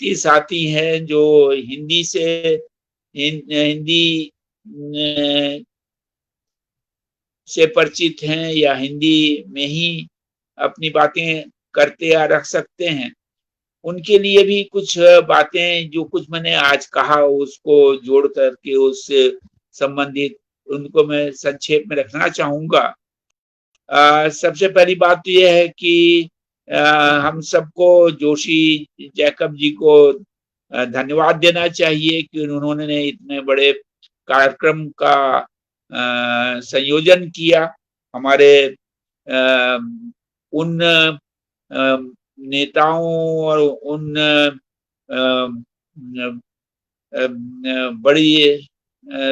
व्यक्ति साथी हैं जो हिंदी से हिंदी से परिचित हैं या हिंदी में ही अपनी बातें करते या रख सकते हैं, उनके लिए भी कुछ बातें जो कुछ मैंने आज कहा उसको जोड़ करके उससे संबंधित उनको मैं संक्षेप में रखना चाहूँगा। सबसे पहली बात तो ये है कि हम सबको जोशी जैकब जी को धन्यवाद देना चाहिए कि उन्होंने इतने बड़े कार्यक्रम का संयोजन किया। हमारे उन नेताओं और उन बड़ी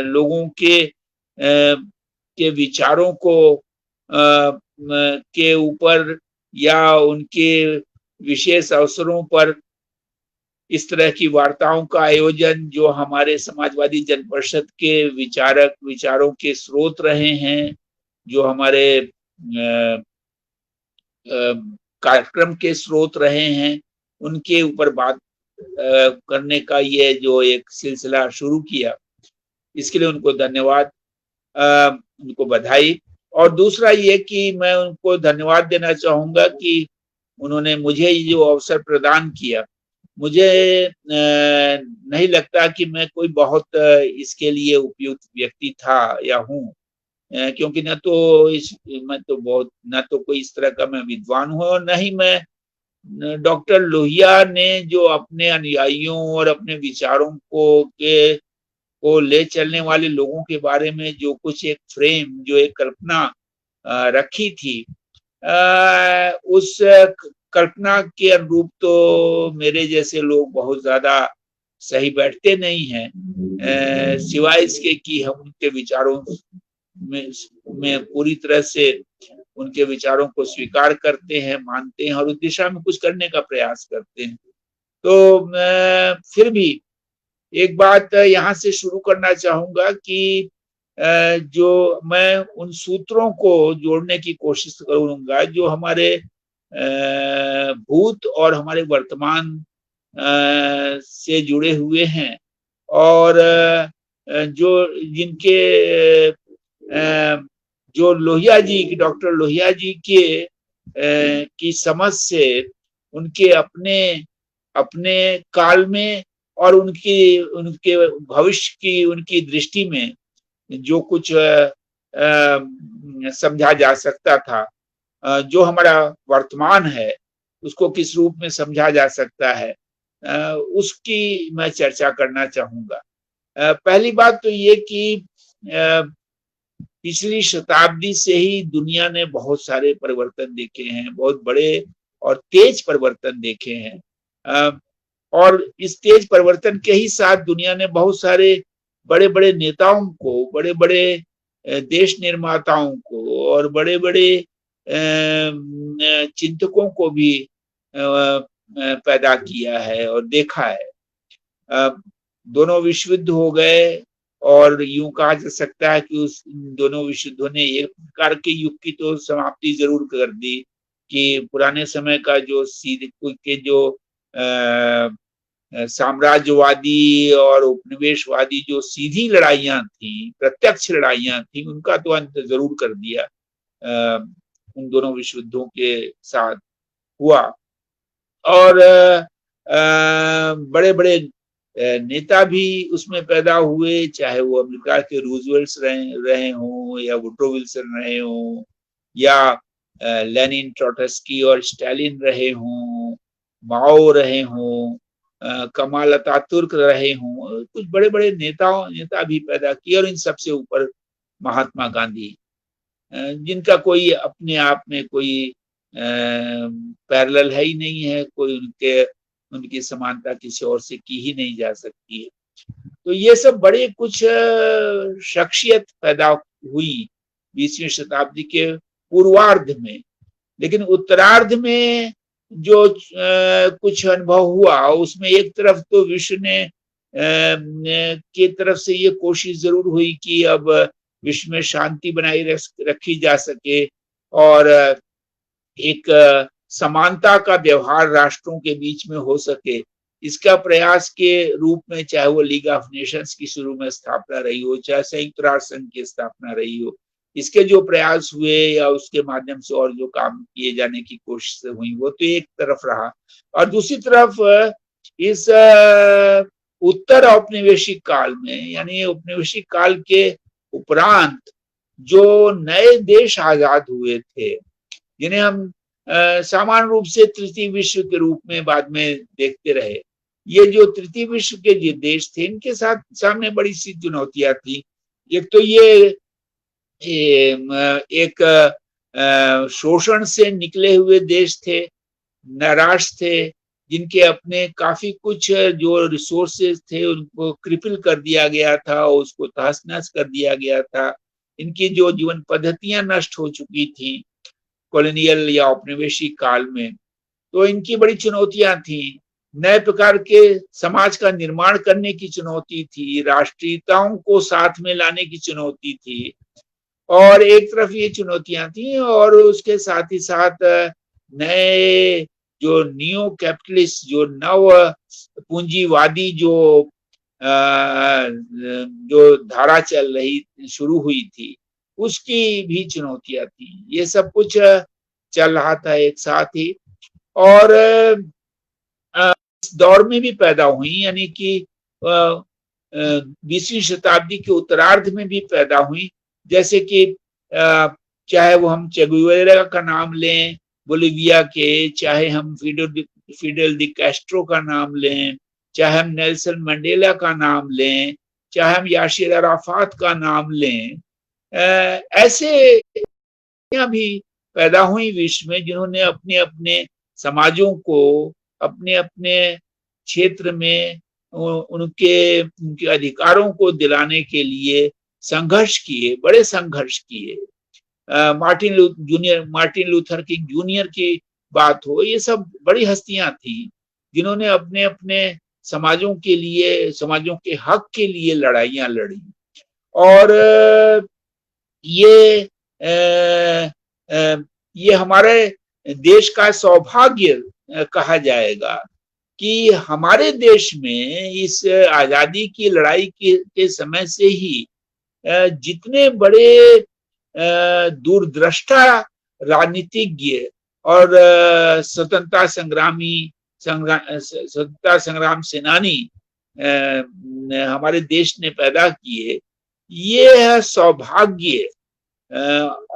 लोगों के विचारों को के ऊपर या उनके विशेष अवसरों पर इस तरह की वार्ताओं का आयोजन जो हमारे समाजवादी जन परिषद के विचारों के स्रोत रहे हैं, जो हमारे कार्यक्रम के स्रोत रहे हैं, उनके ऊपर बात करने का ये जो एक सिलसिला शुरू किया, इसके लिए उनको धन्यवाद, उनको बधाई। और दूसरा ये कि मैं उनको धन्यवाद देना चाहूँगा कि उन्होंने मुझे ये जो अवसर प्रदान किया। मुझे नहीं लगता कि मैं कोई बहुत इसके लिए उपयुक्त व्यक्ति था या हूँ, क्योंकि न तो कोई इस तरह का मैं विद्वान हूँ और न ही मैं डॉक्टर लोहिया ने जो अपने अनुयायियों और अपने विचारों को ले चलने वाले लोगों के बारे में जो कुछ एक फ्रेम, जो एक कल्पना रखी थी, उस कल्पना के अनुरूप तो मेरे जैसे लोग बहुत ज्यादा सही बैठते नहीं हैं, सिवाय इसके कि हम उनके विचारों में पूरी तरह से उनके विचारों को स्वीकार करते हैं, मानते हैं और उस दिशा में कुछ करने का प्रयास करते हैं। तो फिर भी एक बात यहाँ से शुरू करना चाहूँगा कि जो मैं उन सूत्रों को जोड़ने की कोशिश करूँगा जो हमारे भूत और हमारे वर्तमान से जुड़े हुए हैं और जो लोहिया जी, डॉक्टर लोहिया जी की समझ से उनके अपने काल में और उनके भविष्य की उनकी दृष्टि में जो कुछ समझा जा सकता था, जो हमारा वर्तमान है उसको किस रूप में समझा जा सकता है, उसकी मैं चर्चा करना चाहूँगा। पहली बात तो ये कि पिछली शताब्दी से ही दुनिया ने बहुत सारे परिवर्तन देखे हैं, बहुत बड़े और तेज परिवर्तन देखे हैं, और इस तेज परिवर्तन के ही साथ दुनिया ने बहुत सारे बड़े-बड़े नेताओं को, बड़े-बड़े देश निर्माताओं को और बड़े-बड़े चिंतकों को भी पैदा किया है और देखा है। दोनों विश्व युद्ध हो गए और यूं कहा जा सकता है कि उस दोनों विश्व युद्धों ने एक प्रकार के युग की तो समाप्ति जरूर कर दी कि पुराने समय का जो साम्राज्यवादी और उपनिवेशवादी जो सीधी लड़ाइयां थी, प्रत्यक्ष लड़ाइयां थी, उनका तो अंत जरूर कर दिया उन दोनों विश्व युद्धों के साथ हुआ। और बड़े बड़े नेता भी उसमें पैदा हुए, चाहे वो अमेरिका के रूजवेल्ट रहे हों या वुड्रो विल्सन रहे हों या लेनिन, ट्रोट्स्की और स्टालिन रहे हों, माओ रहे हों, कमाल अतातुर्क रहे हों, कुछ बड़े बड़े नेता भी पैदा किए और इन सबसे ऊपर महात्मा गांधी, जिनका कोई अपने आप में कोई पैरेलल है ही नहीं है, कोई उनकी समानता किसी और से की ही नहीं जा सकती है। तो ये सब बड़े कुछ शख्सियत पैदा हुई 20वीं शताब्दी के पूर्वार्ध में, लेकिन उत्तरार्ध में जो कुछ अनुभव हुआ उसमें एक तरफ तो विश्व ने की तरफ से ये कोशिश जरूर हुई कि अब विश्व में शांति बनाई रखी जा सके और एक समानता का व्यवहार राष्ट्रों के बीच में हो सके, इसका प्रयास के रूप में चाहे वो लीग ऑफ नेशंस की शुरू में स्थापना रही हो, चाहे संयुक्त राष्ट्र संघ की स्थापना रही हो, इसके जो प्रयास हुए या उसके माध्यम से और जो काम किए जाने की कोशिश हुई, वो तो एक तरफ रहा। और दूसरी तरफ इस उत्तर औपनिवेशिक काल में, यानी औपनिवेशिक काल के उपरांत जो नए देश आजाद हुए थे, जिन्हें हम सामान्य रूप से तृतीय विश्व के रूप में बाद में देखते रहे, ये जो तृतीय विश्व के जो देश थे, इनके साथ सामने बड़ी सी चुनौतियां थी। एक तो ये एक शोषण से निकले हुए देश थे, निराश थे, जिनके अपने काफी कुछ जो रिसोर्सेज थे उनको क्रिपल कर दिया गया था, उसको तहस नहस कर दिया गया था। इनकी जो जीवन पद्धतियां नष्ट हो चुकी थी कॉलोनियल या औपनिवेशिक काल में, तो इनकी बड़ी चुनौतियां थी। नए प्रकार के समाज का निर्माण करने की चुनौती थी, राष्ट्रीयताओं को साथ में लाने की चुनौती थी, और एक तरफ ये चुनौतियां थी, और उसके साथ ही साथ नए जो नियो कैपिटलिस्ट, जो नव पूंजीवादी जो धारा चल रही शुरू हुई थी, उसकी भी चुनौतियां थी। ये सब कुछ चल रहा था एक साथ ही, और इस दौर में भी पैदा हुई, यानी कि 20वीं शताब्दी के उत्तरार्ध में भी पैदा हुई। जैसे कि चाहे वो हम चे गुवेरा का नाम लें बोलिविया के, चाहे हम फिडेल दी कैस्ट्रो का नाम लें, चाहे हम नेल्सन मंडेला का नाम लें, चाहे हम यासिर अराफात का नाम लें, ऐसे भी पैदा हुई विश्व में, जिन्होंने अपने अपने समाजों को अपने अपने क्षेत्र में उनके अधिकारों को दिलाने के लिए संघर्ष किए, बड़े संघर्ष किए। मार्टिन लूथर किंग जूनियर की बात हो, ये सब बड़ी हस्तियां थी जिन्होंने अपने अपने समाजों के लिए, समाजों के हक के लिए लड़ाइयां लड़ी। और ये हमारे देश का सौभाग्य कहा जाएगा कि हमारे देश में इस आजादी की लड़ाई के समय से ही जितने बड़े दूरदृष्टा राजनीतिज्ञ और स्वतंत्रता संग्राम सेनानी हमारे देश ने पैदा किए, ये है सौभाग्य,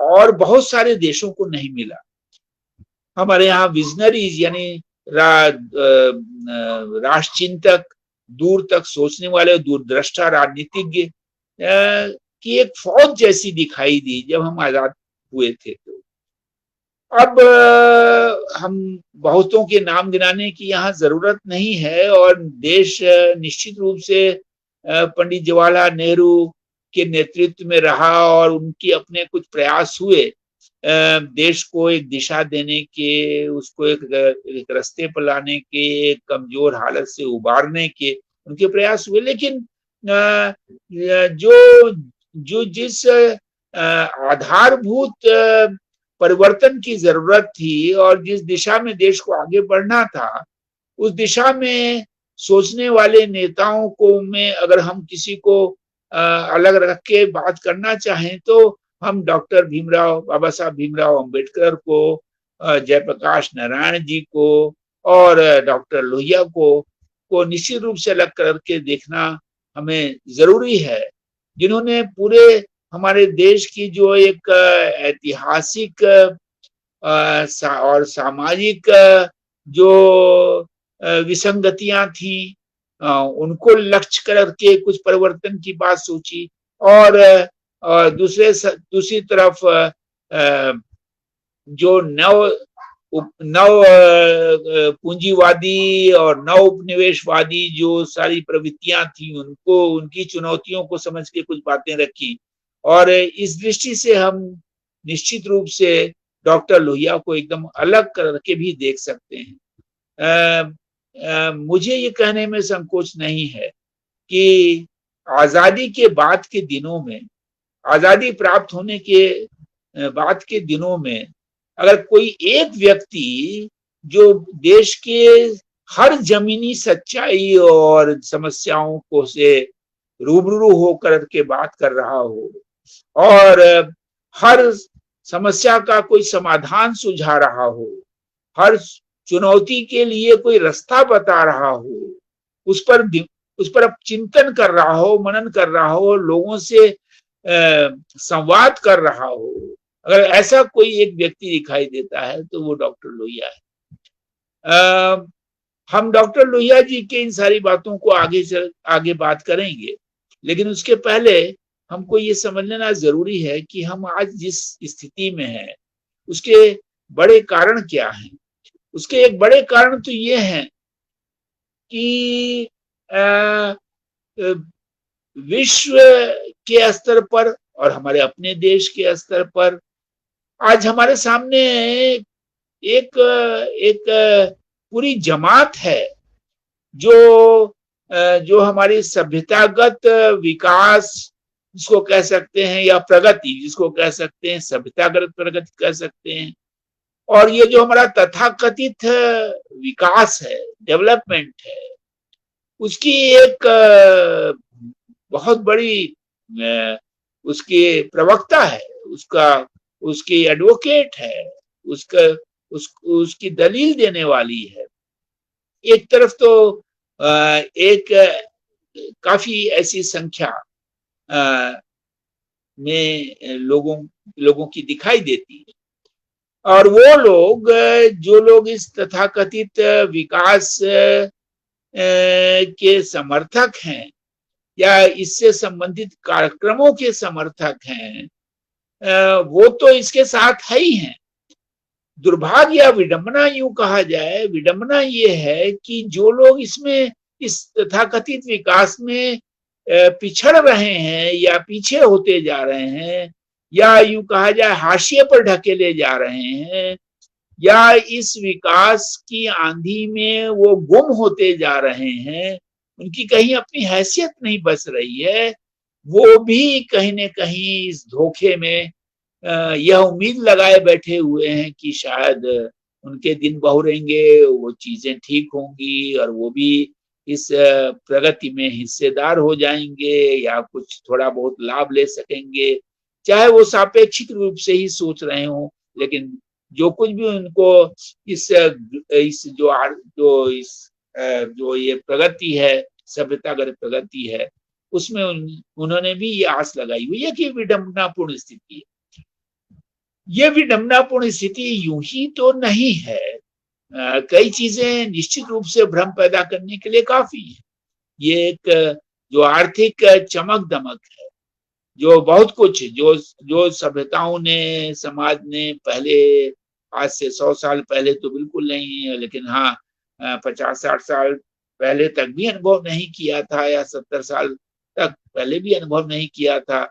और बहुत सारे देशों को नहीं मिला। हमारे यहाँ विजनरीज यानी राष्ट्रचिंतक, दूर तक सोचने वाले, दूरदृष्टा राजनीतिज्ञ की एक फौज जैसी दिखाई दी जब हम आजाद हुए थे। तो अब हम बहुतों के नाम गिनाने की यहाँ जरूरत नहीं है, और देश निश्चित रूप से पंडित जवाहरलाल नेहरू के नेतृत्व में रहा, और उनके अपने कुछ प्रयास हुए देश को एक दिशा देने के, उसको एक रास्ते पर लाने के, एक कमजोर हालत से उबारने के उनके प्रयास हुए। लेकिन जो जिस आधारभूत परिवर्तन की जरूरत थी और जिस दिशा में देश को आगे बढ़ना था, उस दिशा में सोचने वाले नेताओं को में अगर हम किसी को अलग रख के बात करना चाहें तो हम बाबा साहब भीमराव अंबेडकर को, जयप्रकाश नारायण जी को और डॉक्टर लोहिया को निश्चित रूप से अलग करके देखना हमें जरूरी है, जिन्होंने पूरे हमारे देश की जो एक ऐतिहासिक और सामाजिक जो विसंगतियां थी उनको लक्ष्य करके कुछ परिवर्तन की बात सोची, और दूसरी तरफ जो नव पूंजीवादी और नव उपनिवेशवादी जो सारी प्रवृत्तियां थी, उनकी चुनौतियों को समझ के कुछ बातें रखी। और इस दृष्टि से हम निश्चित रूप से डॉक्टर लोहिया को एकदम अलग करके भी देख सकते हैं। मुझे ये कहने में संकोच नहीं है कि आजादी के बाद के दिनों में, आजादी प्राप्त होने के बाद के दिनों में, अगर कोई एक व्यक्ति जो देश के हर जमीनी सच्चाई और समस्याओं को से रूबरू होकर के बात कर रहा हो और हर समस्या का कोई समाधान सुझा रहा हो, हर चुनौती के लिए कोई रास्ता बता रहा हो, उस पर उस पर अब चिंतन कर रहा हो, मनन कर रहा हो, लोगों से संवाद कर रहा हो, अगर ऐसा कोई एक व्यक्ति दिखाई देता है तो वो डॉक्टर लोहिया है। हम डॉक्टर लोहिया जी के इन सारी बातों को आगे बात करेंगे, लेकिन उसके पहले हमको ये समझ लेना जरूरी है कि हम आज जिस स्थिति में हैं उसके बड़े कारण क्या हैं। उसके एक बड़े कारण तो ये हैं कि विश्व के स्तर पर और हमारे अपने देश के स्तर पर आज हमारे सामने एक एक पूरी जमात है जो जो हमारी सभ्यतागत विकास जिसको कह सकते हैं या प्रगति जिसको कह सकते हैं, सभ्यतागत प्रगति कह सकते हैं, और ये जो हमारा तथाकथित विकास है, डेवलपमेंट है, उसकी एक बहुत बड़ी उसके प्रवक्ता है, उसकी एडवोकेट है, उसकी दलील देने वाली है। एक तरफ तो एक काफी ऐसी संख्या में लोगों की दिखाई देती है, और वो लोग जो लोग इस तथाकथित विकास के समर्थक हैं या इससे संबंधित कार्यक्रमों के समर्थक हैं, वो तो इसके साथ है ही हैं। दुर्भाग्य या विडंबना यूं कहा जाए, विडंबना ये है कि जो लोग इसमें इस तथाकथित विकास में पिछड़ रहे हैं या पीछे होते जा रहे हैं या यूं कहा जाए हाशिए पर ढकेले जा रहे हैं या इस विकास की आंधी में वो गुम होते जा रहे हैं, उनकी कहीं अपनी हैसियत नहीं बच रही है, वो भी कहीं न कहीं इस धोखे में यह उम्मीद लगाए बैठे हुए हैं कि शायद उनके दिन बहुरेंगे, वो चीजें ठीक होंगी और वो भी इस प्रगति में हिस्सेदार हो जाएंगे या कुछ थोड़ा बहुत लाभ ले सकेंगे, चाहे वो सापेक्षिक रूप से ही सोच रहे हों, लेकिन जो कुछ भी उनको इस जो ये प्रगति है, सभ्यतागत प्रगति है, उसमें उन्होंने भी ये आस लगाई हुई है कि विडंबनापूर्ण स्थिति है। ये विडंबनापूर्ण स्थिति यूं ही तो नहीं है, कई चीजें निश्चित रूप से भ्रम पैदा करने के लिए काफी है। ये एक जो आर्थिक चमक दमक है, जो बहुत कुछ जो सभ्यताओं ने, समाज ने पहले आज से 100 साल पहले तो बिल्कुल नहीं है, लेकिन हाँ 50-60 साल पहले तक भी अनुभव नहीं किया था या 70 साल तक पहले भी अनुभव नहीं किया था।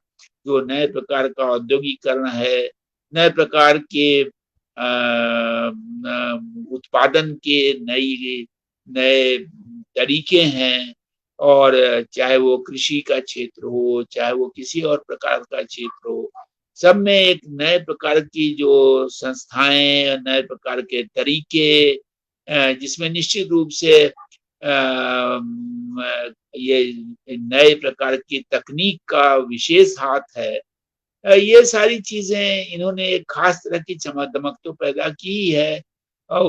जो नए प्रकार का औद्योगिकरण है, नए प्रकार के उत्पादन के नए तरीके हैं, और चाहे वो कृषि का क्षेत्र हो, चाहे वो किसी और प्रकार का क्षेत्र हो, सब में एक नए प्रकार की जो संस्थाएं, नए प्रकार के तरीके, जिसमें निश्चित रूप से ये नए प्रकार की तकनीक का विशेष हाथ है। ये सारी चीजें इन्होंने एक खास तरह की चमक दमक तो पैदा की है, और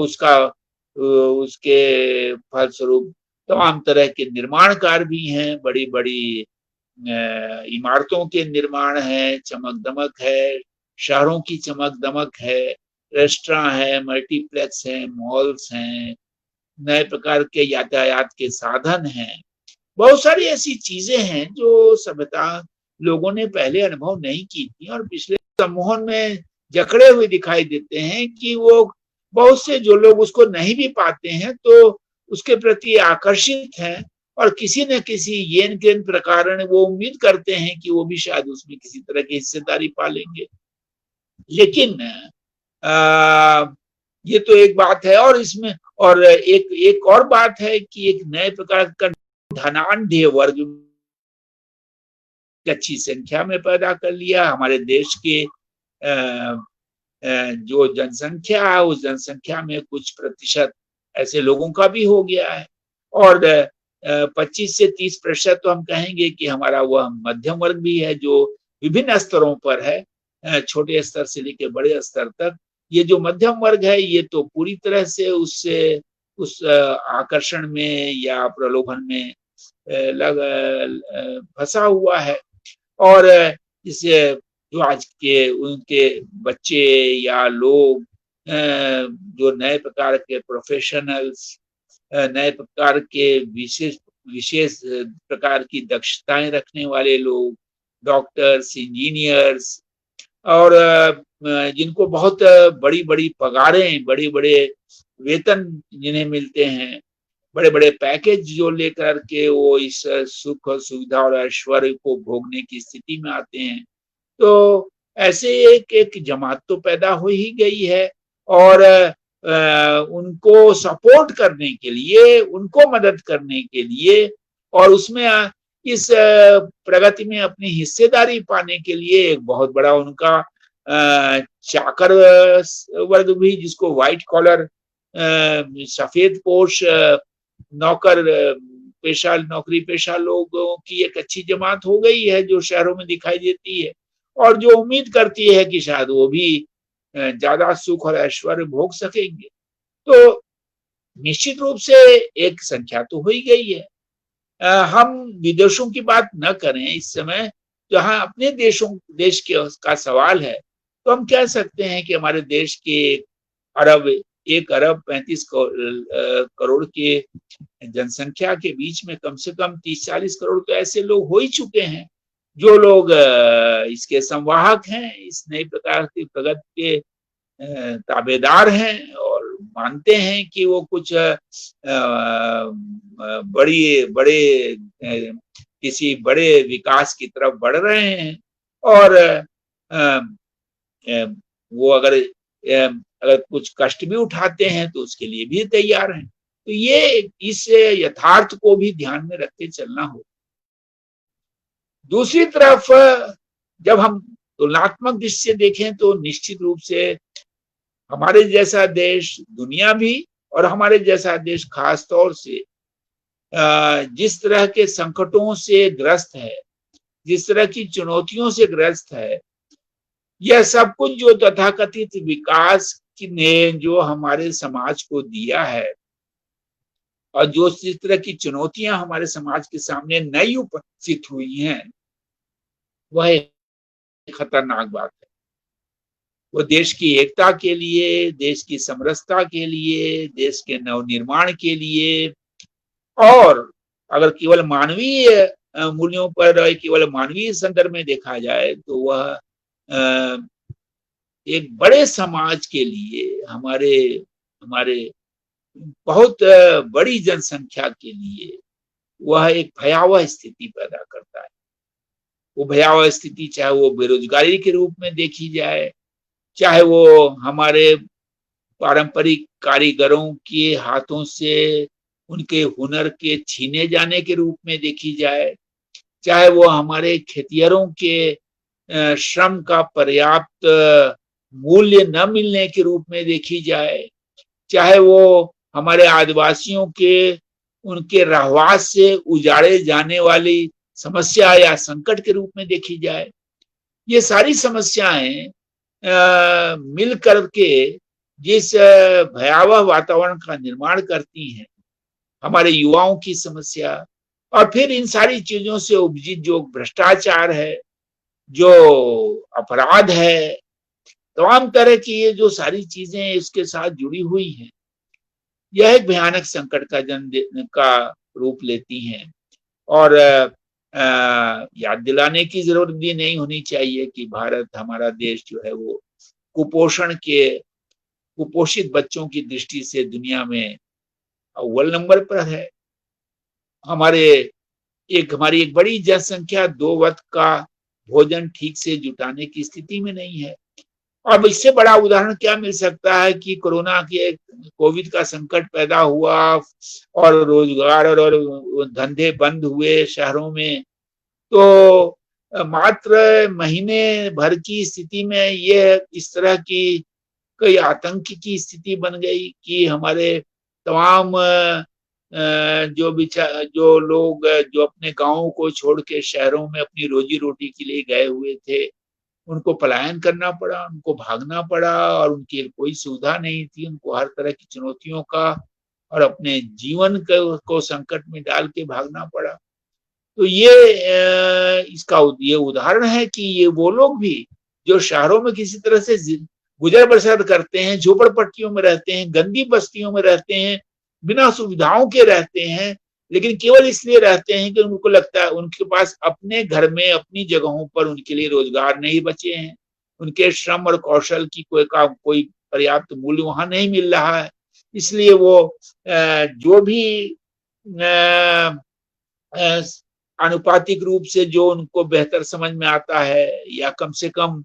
उसके फलस्वरूप तमाम तरह के निर्माण कार्य भी हैं, बड़ी बड़ी इमारतों के निर्माण है, चमक दमक है, शहरों की चमक दमक है, रेस्टोरेंट है, मल्टीप्लेक्स है, मॉल्स हैं, नए प्रकार के यातायात के साधन हैं, बहुत सारी ऐसी चीजें हैं जो सभ्यता लोगों ने पहले अनुभव नहीं की थी और पिछले सम्मोहन में जकड़े हुए दिखाई देते हैं कि वो बहुत से जो लोग उसको नहीं भी पाते हैं तो उसके प्रति आकर्षित हैं और किसी न किसी येन केन प्रकार वो उम्मीद करते हैं कि वो भी शायद उसमें किसी तरह की हिस्सेदारी पालेंगे। लेकिन ये तो एक बात है, और इसमें और एक और बात है कि एक नए प्रकार का धनाढ्य वर्ग अच्छी संख्या में पैदा कर लिया। हमारे देश के जो जनसंख्या है उस जनसंख्या में कुछ प्रतिशत ऐसे लोगों का भी हो गया है। और 25 से 30% तो हम कहेंगे कि हमारा वह मध्यम वर्ग भी है, जो विभिन्न स्तरों पर है, छोटे स्तर से लेकर बड़े स्तर तक। ये जो मध्यम वर्ग है, ये तो पूरी तरह से उस आकर्षण में या प्रलोभन में फंसा हुआ है। और इस जो आज के उनके बच्चे या लोग जो नए प्रकार के प्रोफेशनल्स, नए प्रकार के विशेष विशेष प्रकार की दक्षताएं रखने वाले लोग, डॉक्टर्स, इंजीनियर्स, और जिनको बहुत बड़ी-बड़ी पगारें, बड़े-बड़े वेतन जिन्हें मिलते हैं, बड़े-बड़े पैकेज जो लेकर के वो इस सुख और सुविधा और ऐश्वर्य को भोगने की स्थिति में आते हैं। तो ऐसे एक जमात तो पैदा हो ही गई है, और उनको सपोर्ट करने के लिए, उनको मदद करने के लिए, और उसमें इस प्रगति में अपनी हिस्सेदारी पाने के लिए एक बहुत बड़ा उनका चाकर वर्ग भी, जिसको व्हाइट कॉलर, सफेदपोश नौकर पेशा, नौकरी पेशा लोगों की एक अच्छी जमात हो गई है, जो शहरों में दिखाई देती है, और जो उम्मीद करती है कि शायद वो भी ज्यादा सुख और ऐश्वर्य भोग सकेंगे। तो निश्चित रूप से एक संख्या तो हो ही गई है। हम विदेशों की बात न करें इस समय, जहां अपने देश के का सवाल है, तो हम कह सकते हैं कि हमारे देश के 1 अरब 35 करोड़ के जनसंख्या के बीच में कम से कम 30-40 करोड़ तो ऐसे लोग हो ही चुके हैं, जो लोग इसके संवाहक हैं, इस नई प्रकार की प्रगति के ताबेदार हैं, और मानते हैं कि वो कुछ बड़े किसी बड़े विकास की तरफ बढ़ रहे हैं। और वो अगर कुछ कष्ट भी उठाते हैं तो उसके लिए भी तैयार हैं। तो ये इस यथार्थ को भी ध्यान में रख के चलना होगा। दूसरी तरफ जब हम तुलनात्मक दृष्टि से देखें, तो निश्चित रूप से हमारे जैसा देश, दुनिया भी, और हमारे जैसा देश खास तौर से जिस तरह के संकटों से ग्रस्त है, जिस तरह की चुनौतियों से ग्रस्त है, यह सब कुछ जो तथाकथित विकास ने जो हमारे समाज को दिया है, और जो इस तरह की चुनौतियां हमारे समाज के सामने नई उपस्थित हुई हैं, वह एक खतरनाक बात है। वो देश की एकता के लिए, देश की समरसता के लिए, देश के नवनिर्माण के लिए, और अगर केवल मानवीय मूल्यों पर, केवल मानवीय संदर्भ में देखा जाए, तो वह एक बड़े समाज के लिए, हमारे हमारे बहुत बड़ी जनसंख्या के लिए वह एक भयावह स्थिति पैदा करता है। वो भयावह स्थिति चाहे वो बेरोजगारी के रूप में देखी जाए, चाहे वो हमारे पारंपरिक कारीगरों के हाथों से उनके हुनर के छीने जाने के रूप में देखी जाए, चाहे वो हमारे खेतिहरों के श्रम का पर्याप्त मूल्य न मिलने के रूप में देखी जाए, चाहे वो हमारे आदिवासियों के उनके रहवास से उजाड़े जाने वाली समस्या या संकट के रूप में देखी जाए। ये सारी समस्याएं मिल करके जिस भयावह वातावरण का निर्माण करती हैं, हमारे युवाओं की समस्या, और फिर इन सारी चीजों से उपजित जो भ्रष्टाचार है, जो अपराध है, तमाम तरह की ये जो सारी चीजें इसके साथ जुड़ी हुई हैं, यह एक भयानक संकट का रूप लेती हैं। और याद दिलाने की जरूरत भी नहीं होनी चाहिए कि भारत, हमारा देश जो है वो कुपोषित बच्चों की दृष्टि से दुनिया में अव्वल नंबर पर है। हमारी एक बड़ी जनसंख्या 2 वक्त का भोजन ठीक से जुटाने की स्थिति में नहीं है। अब इससे बड़ा उदाहरण क्या मिल सकता है कि कोविड का संकट पैदा हुआ, और रोजगार और धंधे बंद हुए शहरों में, तो मात्र महीने भर की स्थिति में ये इस तरह की कोई आतंक की स्थिति बन गई कि हमारे तमाम जो लोग जो अपने गाँव को छोड़ के शहरों में अपनी रोजी-रोटी के लिए गए हुए थे, उनको पलायन करना पड़ा, उनको भागना पड़ा और उनकी कोई सुविधा नहीं थी, उनको हर तरह की चुनौतियों का और अपने जीवन को संकट में डाल के भागना पड़ा। तो ये इसका ये उदाहरण है कि ये वो लोग भी जो शहरों में किसी तरह से गुजर-बसर करते हैं, झोपड़पट्टियों में रहते हैं, गंदी बस्तियों में रहते हैं, बिना सुविधाओं के रहते हैं, लेकिन केवल इसलिए रहते हैं कि उनको लगता है उनके पास अपने घर में, अपनी जगहों पर उनके लिए रोजगार नहीं बचे हैं। उनके श्रम और कौशल की कोई पर्याप्त मूल्य वहाँ नहीं मिल रहा है। इसलिए वो जो भी अ अ, आनुपातिक रूप से जो उनको बेहतर समझ में आता है या कम से कम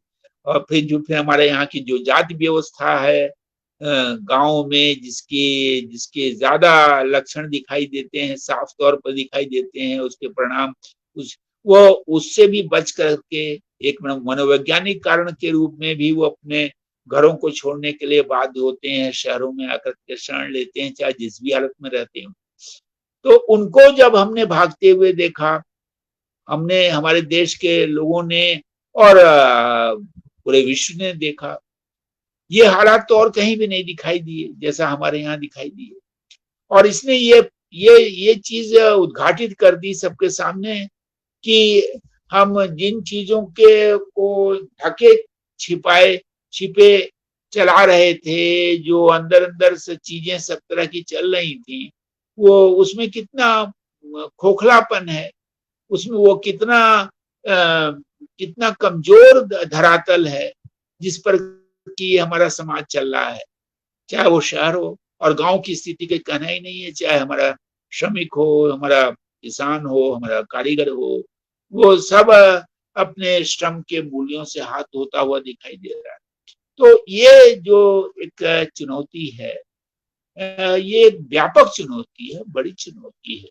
फिर हमारे यहाँ की जो जाति व्यवस्था है गाँव में जिसके जिसके ज़्यादा लक्षण दिखाई देते हैं, साफ तौर पर दिखाई देते हैं, उसके परिणाम उस वो उससे भी बच कर के एक मनोवैज्ञानिक कारण के रूप में भी वो अपने घरों को छोड़ने के लिए बाध्य होते हैं, शहरों में आकर के शरण लेते हैं, चाहे जिस भी हालत में रहते हों। तो उनको जब हमने भागते हुए देखा, हमने हमारे देश के लोगों ने और पूरे विश्व ने देखा, ये हालात तो और कहीं भी नहीं दिखाई दिए, जैसा हमारे यहाँ दिखाई दिए। और इसने ये चीज़ उद्घाटित कर दी सबके सामने कि हम जिन चीज़ों के को ढके छिपाए छिपे चला रहे थे, जो अंदर-अंदर से चीज़ें सब तरह की चल रही थी, वो उसमें कितना खोखलापन है, उसमें वो कितना कमज़ोर धरातल है, जिस पर कि हमारा समाज चल रहा है। चाहे वो शहर हो और गाँव की स्थिति का कहना ही नहीं है, चाहे हमारा श्रमिक हो, हमारा किसान हो, हमारा कारीगर हो, वो सब अपने श्रम के मूल्यों से हाथ धोता हुआ दिखाई दे रहा है। तो ये जो एक चुनौती है ये एक व्यापक चुनौती है, बड़ी चुनौती है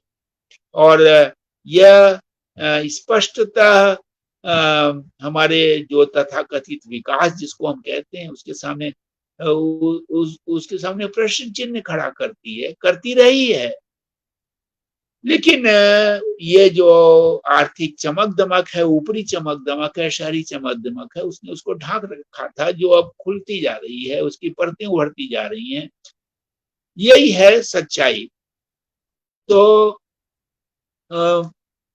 और यह स्पष्टतः हमारे जो तथाकथित विकास जिसको हम कहते हैं उसके सामने उसके सामने प्रश्न चिन्ह खड़ा करती है, करती रही है। लेकिन ये जो आर्थिक चमक-दमक है, ऊपरी चमक-दमक है, शहरी चमक-दमक है, उसने उसको ढाँक रखा था जो अब खुलती जा रही है, उसकी परतें उभरती जा रही हैं। यही है सच्चाई। तो अ,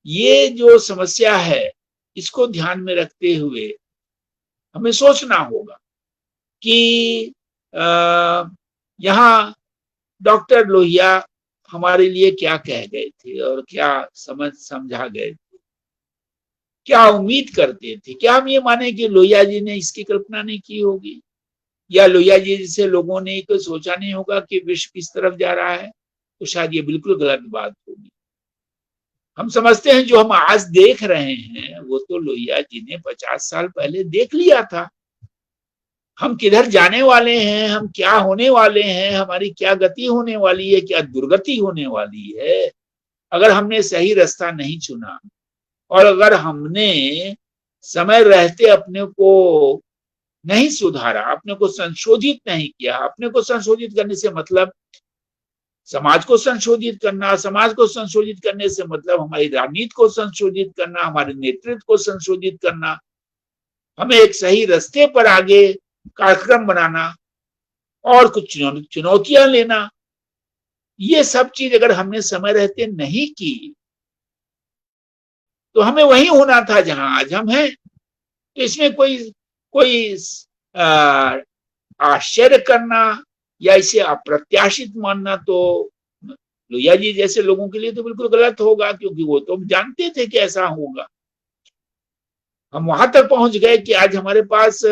ये जो समस्या है, इसको ध्यान में रखते हुए हमें सोचना होगा कि यहाँ डॉक्टर लोहिया हमारे लिए क्या कह गए थे और क्या समझा गए थे? क्या उम्मीद करते थे? क्या हम ये माने कि लोहिया जी ने इसकी कल्पना नहीं की होगी? या लोहिया जी जैसे लोगों ने तो सोचा नहीं होगा कि विश्व किस तरफ जा रहा है? तो शायद ये बिल्कुल गलत बात होगी। हम समझते हैं जो हम आज देख रहे हैं, वो तो लोहिया जी ने 50 साल पहले देख लिया था। हम किधर जाने वाले हैं, हम क्या होने वाले हैं, हमारी क्या गति होने वाली है, क्या दुर्गति होने वाली है, अगर हमने सही रास्ता नहीं चुना और अगर हमने समय रहते अपने को नहीं सुधारा, अपने को संशोधित नहीं किया, अपने को संशोधित करने से मतलब समाज को संशोधित करना, समाज को संशोधित करने से मतलब हमारी राजनीति को संशोधित करना, हमारे नेतृत्व को संशोधित करना, हमें एक सही रास्ते पर आगे कार्यक्रम बनाना और कुछ चुनौतियां लेना, ये सब चीज अगर हमने समय रहते नहीं की, तो हमें वही होना था जहां आज हम हैं। तो इसमें कोई कोई आश्चर्य करना या इसे अप्रत्याशित मानना तो लोहिया जी जैसे लोगों के लिए तो बिल्कुल गलत होगा, क्योंकि वो तो जानते थे कि ऐसा होगा। हम वहां तक पहुंच गए कि आज हमारे पास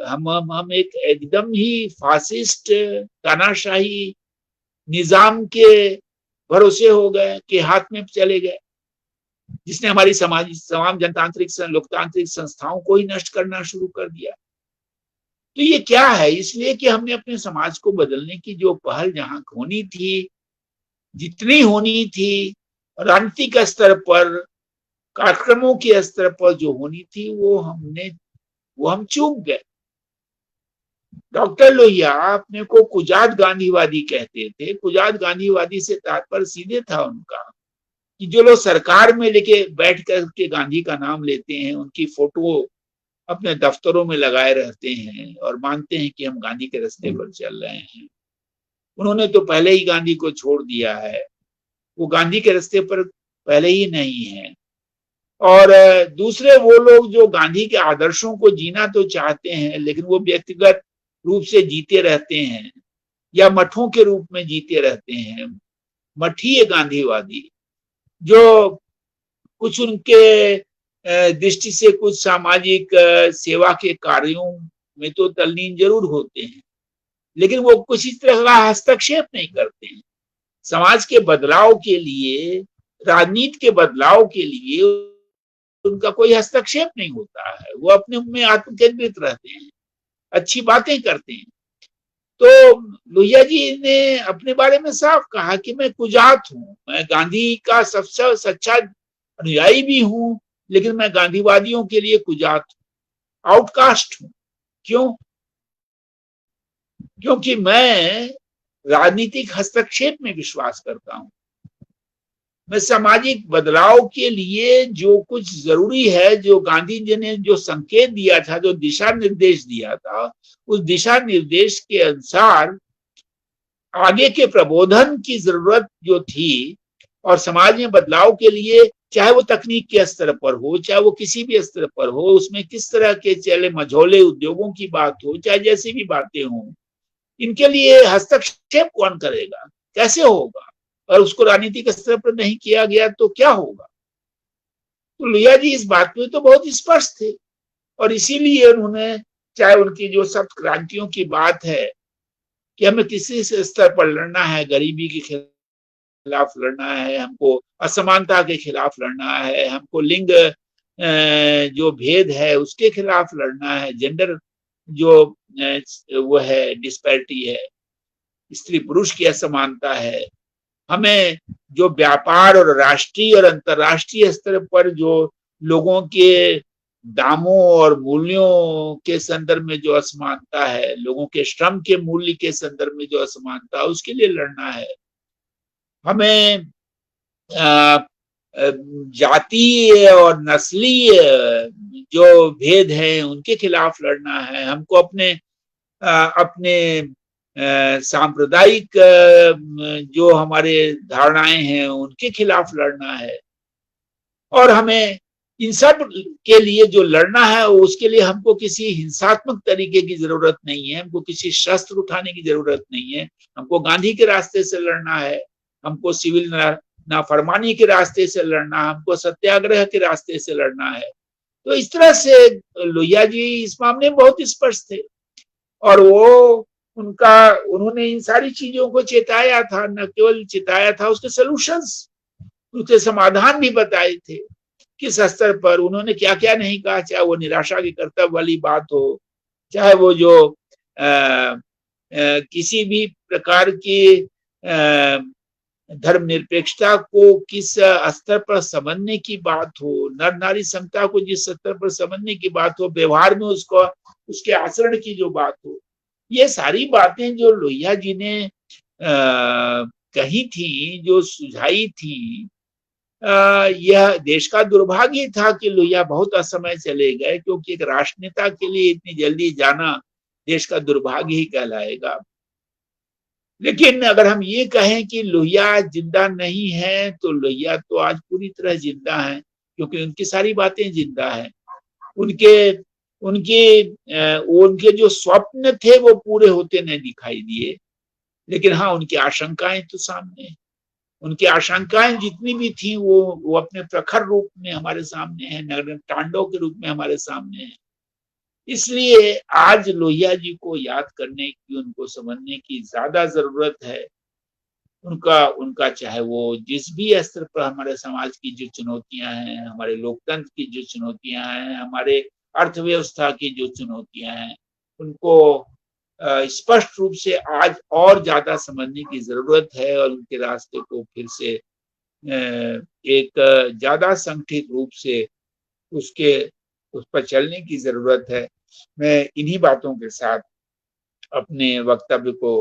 हम एक एकदम ही फासिस्ट तानाशाही निजाम के भरोसे हो गए, के हाथ में चले गए, जिसने हमारी तमाम जनतांत्रिक लोकतांत्रिक संस्थाओं को ही नष्ट करना शुरू कर दिया। तो ये क्या है? इसलिए कि हमने अपने समाज को बदलने की जो पहल जहां होनी थी, जितनी होनी थी, राजनीतिक स्तर पर, कार्यक्रमों के स्तर पर जो होनी थी, वो हम चूक गए। डॉक्टर लोहिया अपने को कुजात गांधीवादी कहते थे। कुजात गांधीवादी से तात्पर्य सीधे था उनका कि जो लोग सरकार में लेके बैठ करके गांधी का नाम लेते हैं, उनकी फोटो अपने दफ्तरों में लगाए रहते हैं और मानते हैं कि हम गांधी के रास्ते पर चल रहे हैं, उन्होंने तो पहले ही गांधी को छोड़ दिया है, वो गांधी के रास्ते पर पहले ही नहीं है। और दूसरे वो लोग जो गांधी के आदर्शों को जीना तो चाहते हैं, लेकिन वो व्यक्तिगत रूप से जीते रहते हैं या मठों के रूप में जीते रहते हैं। मठीय गांधीवादी जो कुछ उनके दृष्टि से कुछ सामाजिक सेवा के कार्यों में तो तल्लीन जरूर होते हैं, लेकिन वो कुछ इस तरह का हस्तक्षेप नहीं करते हैं। समाज के बदलाव के लिए, राजनीति के बदलाव के लिए उनका कोई हस्तक्षेप नहीं होता है, वो अपने में आत्मकेंद्रित रहते हैं, अच्छी बातें करते हैं। तो लोहिया जी ने अपने बारे में साफ कहा कि मैं कुजात हूं, मैं गांधी का सबसे सच्चा अनुयायी भी हूं, लेकिन मैं गांधीवादियों के लिए कुजात हूं, आउटकास्ट हूं। क्यों? क्योंकि मैं राजनीतिक हस्तक्षेप में विश्वास करता हूं। मैं सामाजिक बदलाव के लिए जो कुछ जरूरी है, जो गांधी जी ने जो संकेत दिया था, जो दिशा निर्देश दिया था, उस दिशा निर्देश के अनुसार आगे के प्रबोधन की जरूरत जो थी और समाज में बदलाव के लिए, चाहे वो तकनीक के स्तर पर हो, चाहे वो किसी भी स्तर पर हो, उसमें किस तरह के चले मझोले उद्योगों की बात हो, चाहे जैसी भी बातें हो, इनके लिए हस्तक्षेप कौन करेगा, कैसे होगा? और उसको राजनीतिक स्तर पर नहीं किया गया तो क्या होगा? तो लोहिया जी इस बात में तो बहुत स्पष्ट थे और इसीलिए उन्होंने, चाहे उनकी जो सख्त क्रांतियों की बात है कि हमें किसी स्तर पर लड़ना है, गरीबी के खिलाफ लड़ना है, हमको असमानता के खिलाफ लड़ना है, हमको लिंग जो भेद है उसके खिलाफ लड़ना है, जेंडर जो वो है डिस्पैरिटी है, स्त्री पुरुष की असमानता है, हमें जो व्यापार और राष्ट्रीय और अंतर्राष्ट्रीय स्तर पर जो लोगों के दामों और मूल्यों के संदर्भ में जो असमानता है, लोगों के श्रम के मूल्य के संदर्भ में जो असमानता है, उसके लिए लड़ना है। हमें जातीय और नस्लीय जो भेद है उनके खिलाफ लड़ना है, हमको अपने सांप्रदायिक जो हमारे धारणाएं हैं उनके खिलाफ लड़ना है। और हमें इन सब के लिए जो लड़ना है, उसके लिए हमको किसी हिंसात्मक तरीके की जरूरत नहीं है, हमको किसी शस्त्र उठाने की जरूरत नहीं है, हमको गांधी के रास्ते से लड़ना है, हमको सिविल नाफरमानी के रास्ते से लड़ना, हमको सत्याग्रह के रास्ते से लड़ना है। तो इस तरह से लोहिया जी इस मामले में बहुत स्पष्ट थे और उन्होंने इन सारी चीजों को चेताया था, न केवल चेताया था, उसके सॉल्यूशंस, उसके समाधान भी बताए थे। किस स्तर पर उन्होंने क्या क्या नहीं कहा, चाहे वो निराशा की कर्तव्य वाली बात हो, चाहे वो जो किसी भी प्रकार की धर्मनिरपेक्षता को किस स्तर पर समझने की बात हो, नर नारी समता को जिस स्तर पर समझने की बात हो, व्यवहार में उसको उसके आचरण की जो बात हो, ये सारी बातें जो लोहिया जी ने कही थी, जो सुझाई थी, यह देश का दुर्भाग्य था कि लोहिया बहुत असमय चले गए, क्योंकि एक राष्ट्रनेता के लिए इतनी जल्दी जाना देश का दुर्भाग्य ही कहलाएगा। लेकिन अगर हम ये कहें कि लोहिया जिंदा नहीं है, तो लोहिया तो आज पूरी तरह जिंदा है, क्योंकि उनकी सारी बातें जिंदा है। उनके उनके उनके जो स्वप्न थे वो पूरे होते नहीं दिखाई दिए, लेकिन हाँ, उनकी आशंकाएं तो सामने है। उनकी आशंकाएं जितनी भी थी वो अपने प्रखर रूप में हमारे सामने है, नगर तांडव के रूप में हमारे सामने है। इसलिए आज लोहिया जी को याद करने की, उनको समझने की ज्यादा जरूरत है। उनका उनका चाहे वो जिस भी स्तर पर हमारे समाज की जो चुनौतियां हैं, हमारे लोकतंत्र की जो चुनौतियां हैं, हमारे अर्थव्यवस्था की जो चुनौतियां हैं, उनको स्पष्ट रूप से आज और ज्यादा समझने की जरूरत है और उनके रास्ते को फिर से एक ज्यादा संगठित रूप से उसके उस पर चलने की जरूरत है। मैं इन्हीं बातों के साथ अपने वक्तव्य को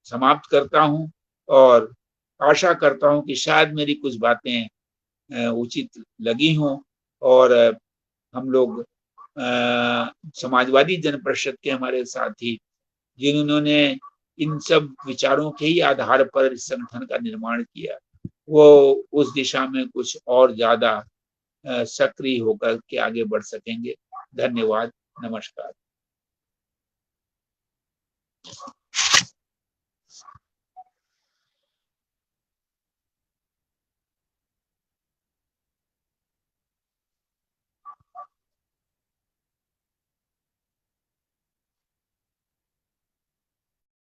समाप्त करता हूँ और आशा करता हूँ कि शायद मेरी कुछ बातें उचित लगी हों और हम लोग समाजवादी जन परिषद के हमारे साथी जिन्होंने इन सब विचारों के ही आधार पर इस संगठन का निर्माण किया, वो उस दिशा में कुछ और ज़्यादा सक्रिय होकर के आगे बढ़ सकेंगे। धन्यवाद, नमस्कार।